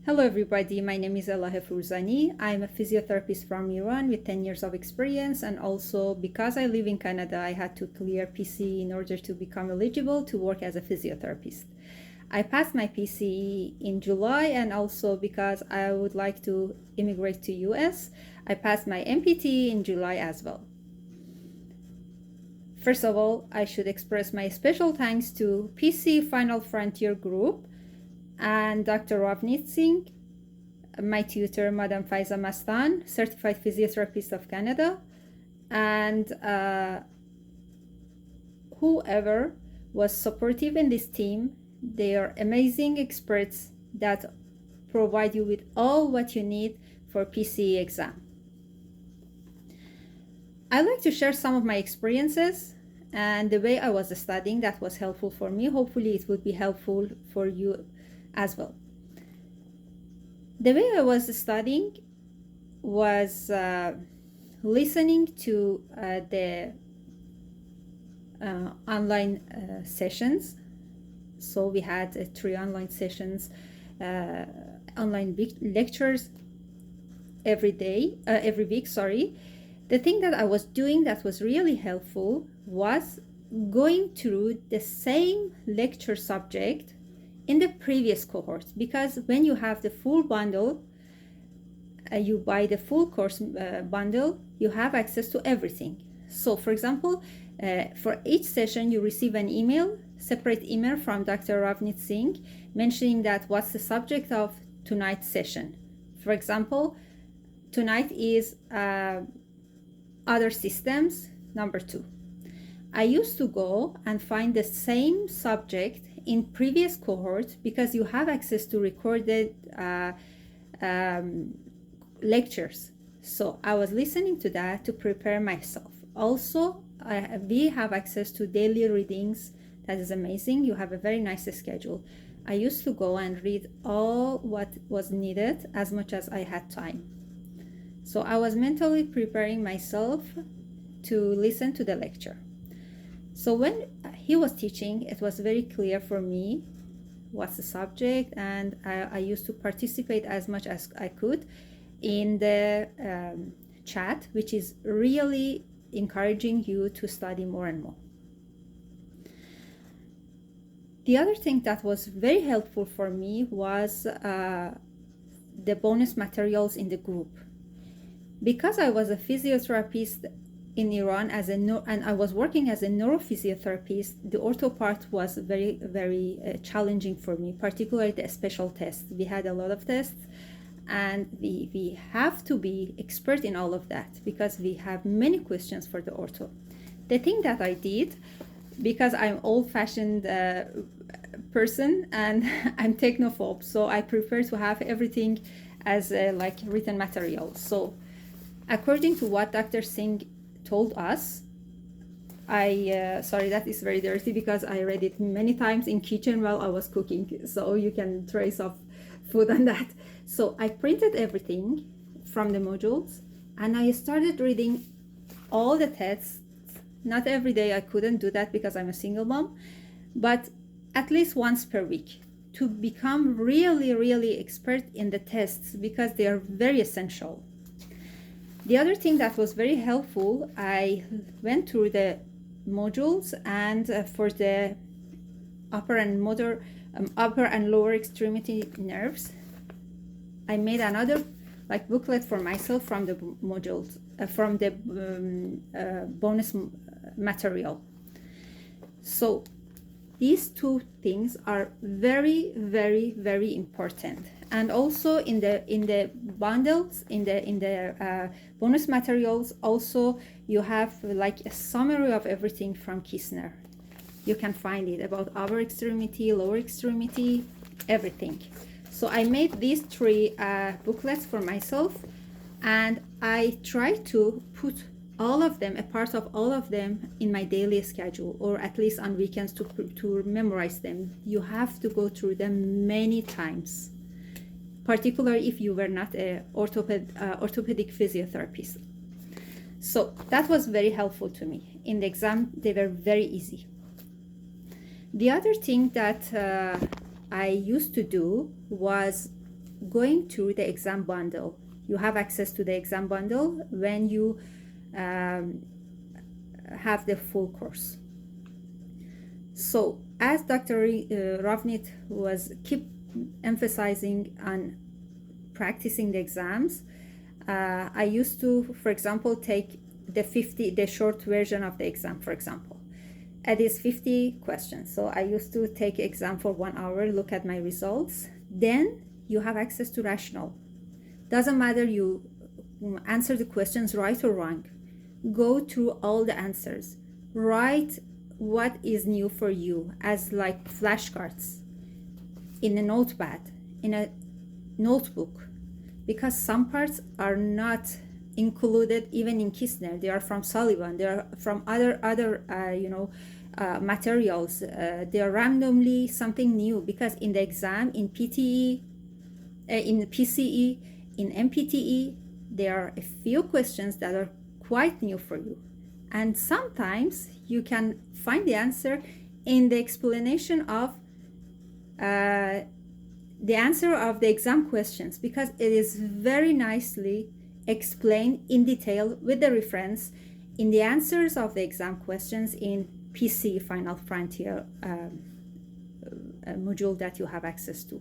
Hello everybody, my name is Ella Furzani. I'm a physiotherapist from Iran with 10 years of experience, and also because I live in Canada, I had to clear PCE in order to become eligible to work as a physiotherapist. I passed my PCE in July, and also because I would like to immigrate to US, I passed my MPT in July as well. First of all, I should express my special thanks to PCE Final Frontier group and Dr. Ravneet Singh, my tutor, Madam Faiza Mastan, certified physiotherapist of Canada, and whoever was supportive in this team. They are amazing experts that provide you with all what you need for PCE exam. I like to share some of my experiences and the way I was studying that was helpful for me. Hopefully it would be helpful for you as well. The way I was studying was listening to the online sessions. So we had 3 online sessions, online lectures every week. The thing that I was doing that was really helpful was going through the same lecture subject in the previous cohort, because when you have the full bundle, you buy the full course bundle, you have access to everything. So for example, for each session you receive an email, separate email from Dr. Ravneet Singh mentioning that what's the subject of tonight's session. For example, tonight is other systems number 2. I used to go and find the same subject in previous cohort because you have access to recorded lectures. So I was listening to that to prepare myself. Also, we have access to daily readings. That is amazing. You have a very nice schedule. I used to go and read all what was needed as much as I had time. So I was mentally preparing myself to listen to the lecture. So when he was teaching, it was very clear for me what's the subject, and I used to participate as much as I could in the chat, which is really encouraging you to study more and more. The other thing that was very helpful for me was the bonus materials in the group. Because I was a physiotherapist in Iran and I was working as a neurophysiotherapist, the ortho part was very, very challenging for me, particularly the special tests. We had a lot of tests, and we have to be expert in all of that because we have many questions for the ortho. The thing that I did, because I'm old-fashioned person and I'm technophobe, so I prefer to have everything as like written material. So according to what Dr. Singh told us, sorry, that is very dirty because I read it many times in kitchen while I was cooking, so you can trace off food on that. So I printed everything from the modules and I started reading all the tests. Not every day, I couldn't do that because I'm a single mom, but at least once per week to become really, really expert in the tests because they are very essential. The other thing that was very helpful, I went through the modules, and for the upper and lower extremity nerves, I made another booklet for myself from the modules, from the bonus material. So these 2 things are very, very, very important. And also in the bundles, in the bonus materials, also you have like a summary of everything from Kistner. You can find it about upper extremity, lower extremity, everything. So I made these 3 booklets for myself, and I try to put all of them, a part of all of them, in my daily schedule, or at least on weekends to memorize them. You have to go through them many times, particularly if you were not an orthopedic physiotherapist. So that was very helpful to me. In the exam, they were very easy. The other thing that I used to do was going through the exam bundle. You have access to the exam bundle when you have the full course. So as Dr. Ravnit was keep emphasizing on practicing the exams, I used to, for example, take the short version of the exam, for example. It is 50 questions. So I used to take exam for 1 hour, look at my results. Then you have access to rational. Doesn't matter you answer the questions right or wrong. Go through all the answers. Write what is new for you as like flashcards in a notepad, in a notebook, because some parts are not included even in Kistner. They are from Sullivan. They are from other materials. They are randomly something new, because in the exam, in PTE, in PCE, in MPTE, there are a few questions that are quite new for you. And sometimes you can find the answer in the explanation of the answer of the exam questions, because it is very nicely explained in detail with the reference in the answers of the exam questions in PCE Final Frontier module that you have access to.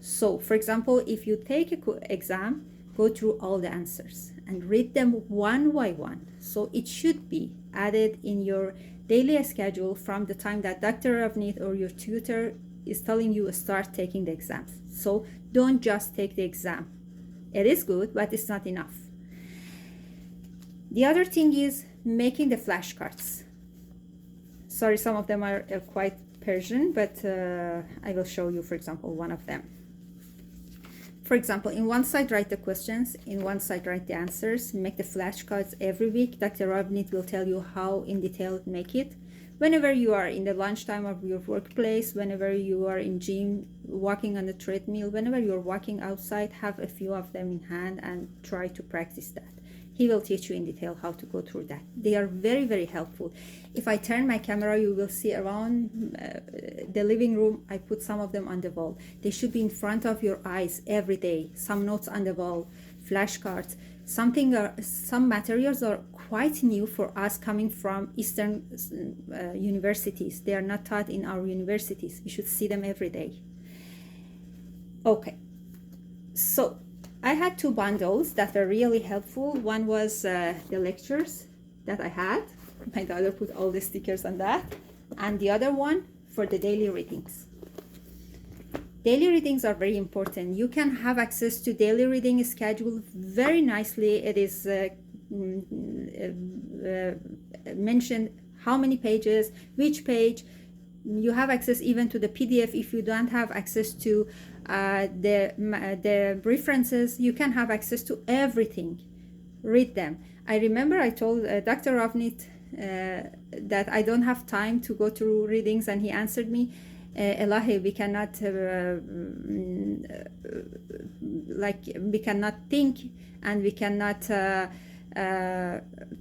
So, for example, if you take an exam, go through all the answers and read them one by one. So it should be added in your daily schedule from the time that Dr. Ravnit or your tutor is telling you start taking the exams. So don't just take the exam. It is good, but it's not enough. The other thing is making the flashcards. Sorry, some of them are quite Persian, but I will show you, for example, one of them. For example, in one side write the questions, in one side write the answers. Make the flashcards every week. Dr. Ravnit will tell you how in detail make it. Whenever you are in the lunchtime of your workplace, whenever you are in gym, walking on the treadmill, whenever you're walking outside, have a few of them in hand and try to practice that. He will teach you in detail how to go through that. They are very, very helpful. If I turn my camera, you will see around the living room, I put some of them on the wall. They should be in front of your eyes every day. Some notes on the wall, flashcards. Some materials are quite new for us coming from Eastern universities. They are not taught in our universities. We should see them every day. Okay, so I had two bundles that were really helpful. One was the lectures that I had. My daughter put all the stickers on that. And the other one for the daily readings. Daily readings are very important. You can have access to daily reading schedule very nicely. It is mentioned how many pages, which page. You have access even to the PDF. If you don't have access to the references, you can have access to everything. Read them. I remember I told Dr. Ravnit that I don't have time to go through readings, and he answered me, Elahi, we cannot we cannot think, and we cannot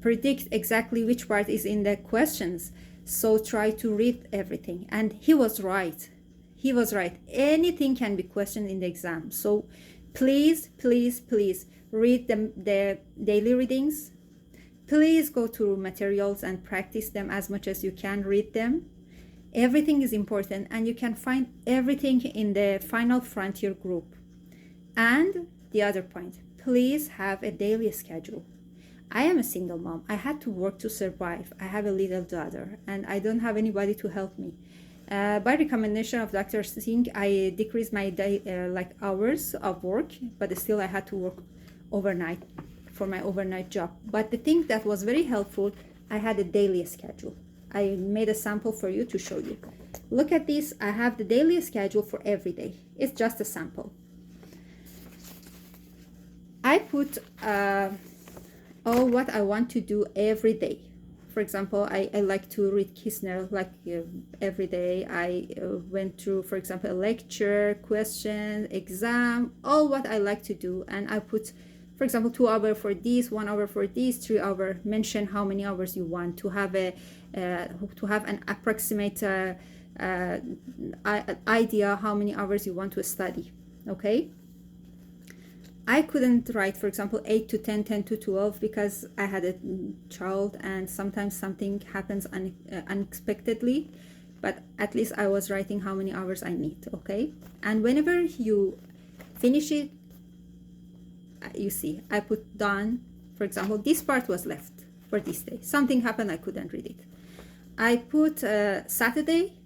predict exactly which part is in the questions. So try to read everything. And he was right. He was right. Anything can be questioned in the exam. So please, please, please read the daily readings. Please go through materials and practice them as much as you can. Read them. Everything is important, and you can find everything in the Final Frontier group. And the other point, please have a daily schedule. I am a single mom. I had to work to survive. I have a little daughter, and I don't have anybody to help me. By recommendation of Dr. Singh, I decreased my day, hours of work, but still I had to work overnight for my overnight job. But the thing that was very helpful, I had a daily schedule. I made a sample for you to show you. Look at this. I have the daily schedule for every day. It's just a sample. I put all what I want to do every day. For example, I like to read Kistner every day. I went through, for example, a lecture, question, exam, all what I like to do. And I put, for example, 2 hours for this, 1 hour for this, 3 hours. Mention how many hours you want to have an approximate idea how many hours you want to study. Okay. I couldn't write, for example, 8 to 10, 10 to 12 because I had a child and sometimes something happens unexpectedly. But at least I was writing how many hours I need, okay? And whenever you finish it, you see, I put done. For example, this part was left for this day. Something happened, I couldn't read it. I put Saturday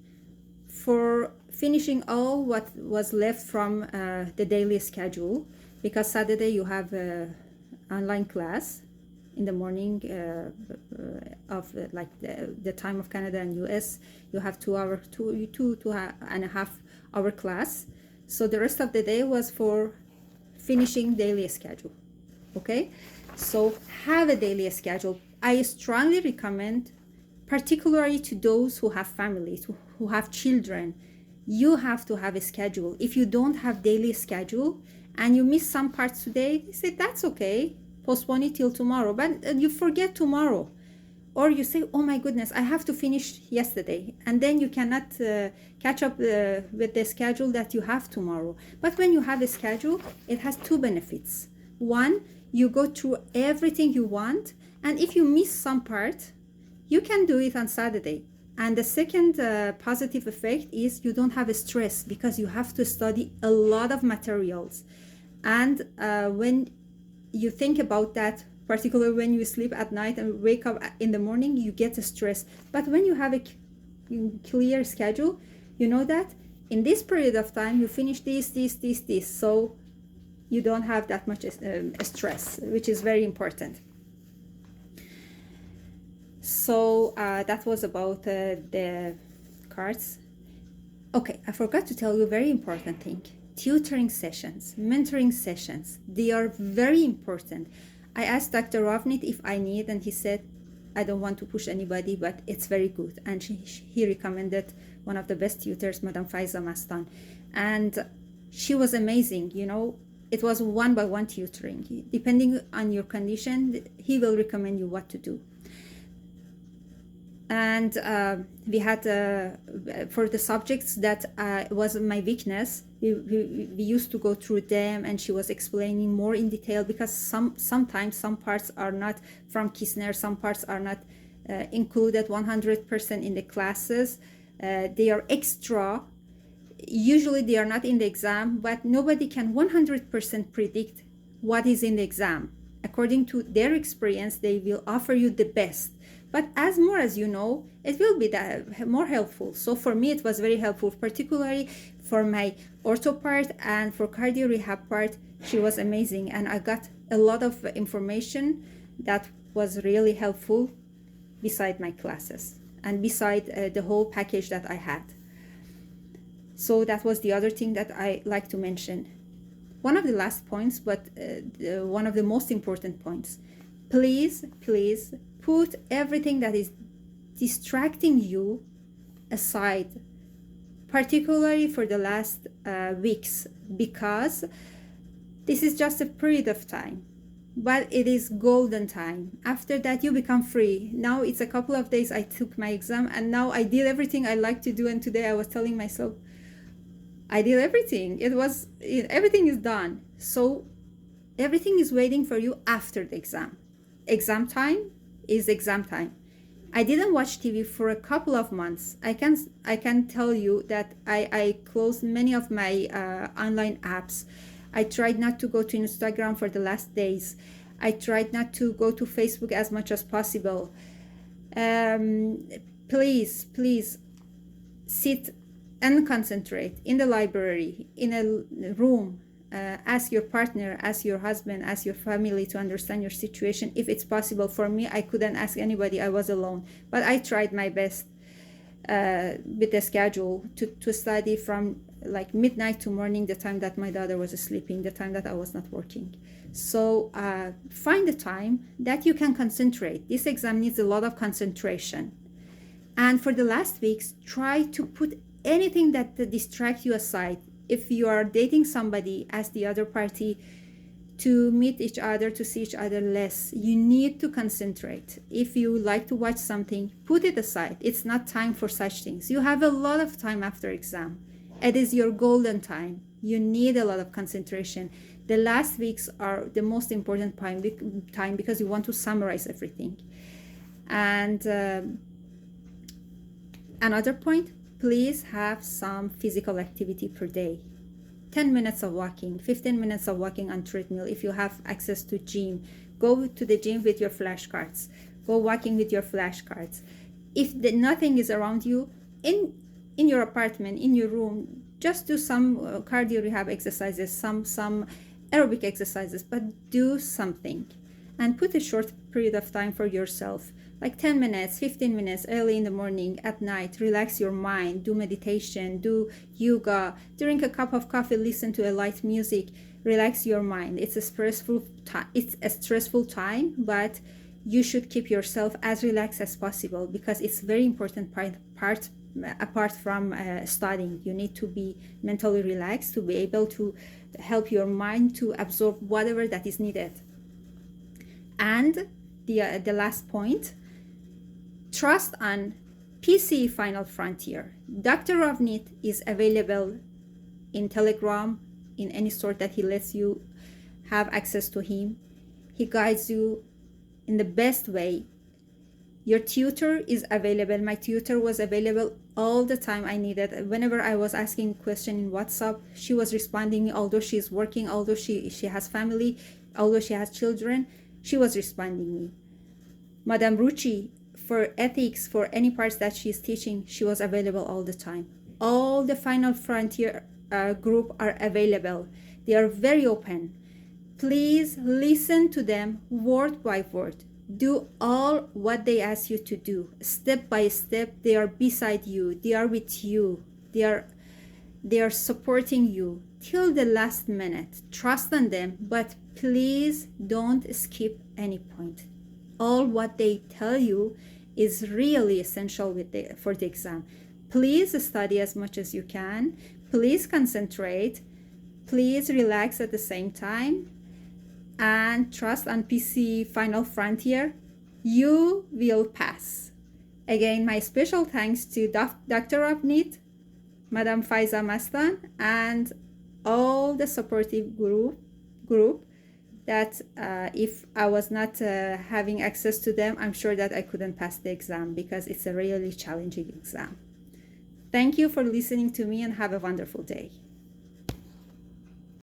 for finishing all what was left from the daily schedule, because Saturday you have online class in the morning of like the time of Canada and US. You have 2.5 hour class. So the rest of the day was for finishing daily schedule. Okay, so have a daily schedule. I strongly recommend, particularly to those who have families, who have children, you have to have a schedule. If you don't have daily schedule and you miss some parts today, you say that's okay, postpone it till tomorrow, but you forget tomorrow. Or you say, oh my goodness, I have to finish yesterday, and then you cannot catch up with the schedule that you have tomorrow. But when you have a schedule, it has two benefits. One, you go through everything you want, and if you miss some part, you can do it on Saturday. And the second positive effect is you don't have a stress because you have to study a lot of materials. And when you think about that, particularly when you sleep at night and wake up in the morning, you get stressed. But when you have a clear schedule, you know that in this period of time you finish this, so you don't have that much stress, which is very important. So that was about the cards. Okay, I forgot to tell you a very important thing. Tutoring sessions, mentoring sessions, they are very important. I asked Dr. Ravnit if I need, and he said, I don't want to push anybody, but it's very good. And he recommended one of the best tutors, Madame Faiza Mastan. And she was amazing, you know. It was one-by-one tutoring. Depending on your condition, he will recommend you what to do. And we had, for the subjects that was my weakness, we used to go through them, and she was explaining more in detail, because sometimes some parts are not from Kistner, some parts are not included 100% in the classes. They are extra. Usually they are not in the exam, but nobody can 100% predict what is in the exam. According to their experience, they will offer you the best. But as more as you know, it will be that more helpful. So for me, it was very helpful, particularly for my ortho part and for cardio rehab part. She was amazing, and I got a lot of information that was really helpful beside my classes and beside the whole package that I had. So that was the other thing that I like to mention. One of the last points, but one of the most important points. Please put everything that is distracting you aside, particularly for the last weeks, because this is just a period of time, but it is golden time. After that, you become free. Now it's a couple of days I took my exam, and now I did everything I like to do, and today I was telling myself, I did everything. Everything is done. So everything is waiting for you after the exam. Exam time is exam time. I didn't watch TV for a couple of months. I can tell you that I closed many of my online apps. I tried not to go to Instagram for the last days. I tried not to go to Facebook as much as possible. Please sit and concentrate in the library, in a room. Ask your partner, ask your husband, ask your family to understand your situation if it's possible. For me, I couldn't ask anybody. I was alone. But I tried my best with the schedule to study from like midnight to morning, the time that my daughter was sleeping, the time that I was not working. So find the time that you can concentrate. This exam needs a lot of concentration. And for the last weeks, try to put anything that distracts you aside. If you are dating somebody, ask the other party to meet each other, to see each other less. You need to concentrate. If you like to watch something, put it aside. It's not time for such things. You have a lot of time after exam. It is your golden time. You need a lot of concentration. The last weeks are the most important time because you want to summarize everything. And another point, please have some physical activity per day. 10 minutes of walking, 15 minutes of walking on treadmill. If you have access to gym, go to the gym with your flashcards. Go walking with your flashcards. If nothing is around you, in your apartment, in your room, just do some cardio rehab exercises, some aerobic exercises, but do something. And put a short period of time for yourself, like 10 minutes, 15 minutes, early in the morning, at night. Relax your mind, do meditation, do yoga, drink a cup of coffee, listen to a light music, relax your mind. It's a stressful time, but you should keep yourself as relaxed as possible, because it's very important part apart from studying. You need to be mentally relaxed to be able to help your mind to absorb whatever that is needed. And the last point, trust on PCE Final Frontier. Dr. Ravnit is available in Telegram, in any sort that he lets you have access to him. He guides you in the best way. Your tutor is available. My tutor was available all the time I needed. Whenever I was asking a question in WhatsApp, she was responding me, although she's working, although she has family, although she has children, she was responding me. Madame Ruchi, for ethics, for any parts that she's teaching, she was available all the time. All the Final Frontier group are available. They are very open. Please listen to them word by word. Do all what they ask you to do, step by step. They are beside you. They are with you. They are supporting you till the last minute. Trust on them, but please don't skip any point. All what they tell you is really essential for the exam. Please study as much as you can. Please concentrate. Please relax at the same time. And trust on PCE Final Frontier. You will pass. Again, my special thanks to Dr. Ravnit, Madam Faiza Mastan, and all the supportive group that if I was not having access to them, I'm sure that I couldn't pass the exam, because it's a really challenging exam. Thank you for listening to me, and have a wonderful day.